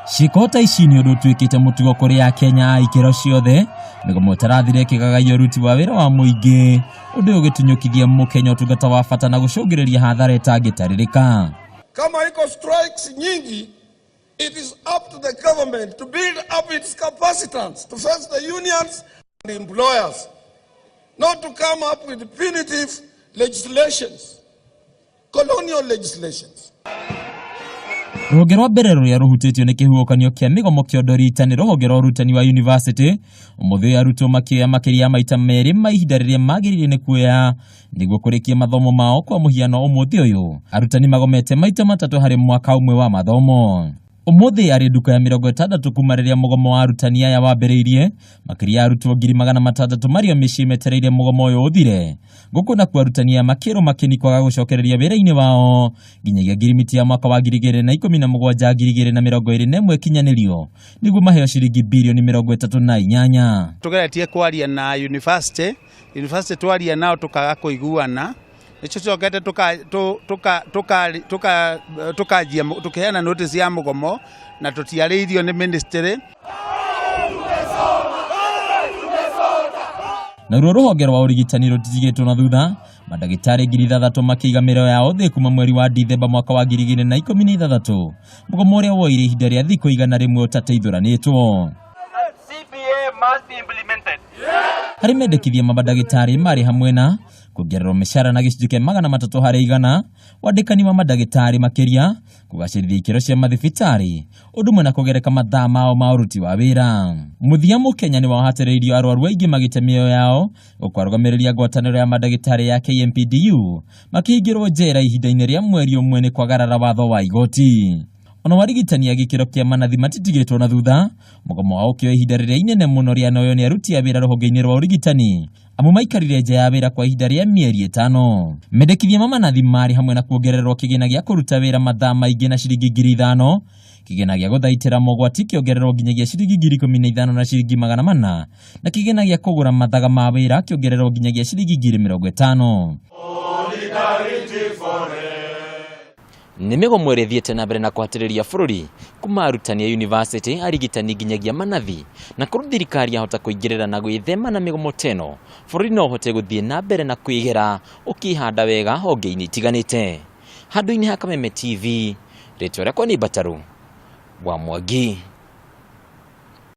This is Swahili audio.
Shikota ici nĩ ũndũ tuĩkĩte mũtugo kũrĩ ya Kenya ikĩro ciothe mĩgomo tarathire kĩgagagia ũruti wa wĩra wa mũingĩ ũndũ ũgĩtunyũkithia mũkenya ũtungata wa bata na gũcũngĩrĩria hathara ĩtangĩtarĩrĩka. Kama iko strikes nyingi, it is up to the government to build up its capacitance to face the unions and the employers, not to come up with punitive legislations, colonial legislations. Rũhonge rwa mbere rũrĩa rũhutĩtio nĩ kĩhuhũkanio kĩa mĩgomo kĩondo rita nĩ rũhonge rwa ũrutani wa university. Ũmũthĩ arutwo makĩoya makĩria maita merĩ ma ihinda rĩrĩa magĩrĩire nĩ kuoya nĩguo kũrĩkia mathomo mao kwa mũhiano ũmũthĩ ũyũ. Arutani magomete maita matatũ harĩ mwaka ũmwe wa mathomo. Ũmũthĩ arĩ nduka ya 60 kuma rĩrĩa mũgomo wa arutani aya wambĩrĩirie, makĩria arutwo 600,000 marĩo mĩciĩ metereire mũgomo ũyũ ũthire. Gũkũ na arutani aya makĩrwo makĩni kwaga gũcokereria wĩra-inĩ wao nginyagia ngirimiti ya mwaka wa 2017-2021 kinyanĩrio nĩguo maheo ciringi bilioni 38. Tugeretie kwaria na university twaria nao tukaga kũiguana. Nicho cokete tukaheana notice ya mũgomo na tutiarĩirio nĩ ministry. Na rũhonge rwa ũrigitani rũtitigĩtwo na thutha, mandagĩtarĩ 3,000 makĩiga mĩreo yao thĩ kuma mweri wa Dithemba mwaka wa 2016, mũgomo ũrĩa woire ihinda rĩa thikũ 100 ũtateithũranĩtwo. Harĩ mendekithia mandagĩtarĩ marĩ hamwe na kuongererwo mĩcara na gĩcunjĩ kĩa 300 harĩ 100, wandĩkani wa mandagĩtarĩ makĩria, kũgacĩrithia ikĩro cia mathibitarĩ, ũndũ ũmwe na kũgereka mathaa mao ma ũruti wa wĩra. Mũthia mũkenya nĩ wahatĩrĩirio arwaru aingĩ magĩte mĩoyo yao gũkwarũgamĩrĩria ngwatanĩro ya mandagĩtarĩ ya KMPDU makĩhingĩrwo njera ihinda-inĩ rĩa mweri ũmwe nĩ kwagarara watho wa igoti. Ona warigitani ya gĩkĩro kĩa manathi matitigĩtwo na thutha, mũgomo wao ũkĩoya ihinda rĩrĩa inene mũno rĩanoywo nĩ aruti a wĩra rũhonge-inĩ rwa ũrigitani, amu maikarire nja ya wĩra kwa ihinda rĩa mĩeri 5. Mendekithia ma manathi marĩ hamwe na kuongererwo kĩgĩna gĩa kũruta wĩra mathaa maingĩ na ciringi 5,000, kĩgĩna gĩa gũthaitĩra mogwati kĩongererwo nginyagia ciringi 15,000 na ciringi 400, na kĩgĩna gĩa kũgũra mathaga ma wĩra kĩongererwo nginyagia ciringi 50,000. Nĩ mĩgomo ĩrĩa ĩthiĩte na mbere na kũhatĩrĩria bũrũri kuma arutani ya university, arigitani nginyagia manathi, na kũrĩ thirikari yahota kũingĩrĩra na gwĩthema na mĩgomo teno, bũrũri no ũhote gũthiĩ na mbere na kwĩgera ũkĩhanda wega honge-inĩ itiganĩte. Handũ-inĩ ha Kameme TV, rĩtwa rĩakwa nĩ Bataru wa Mwangi.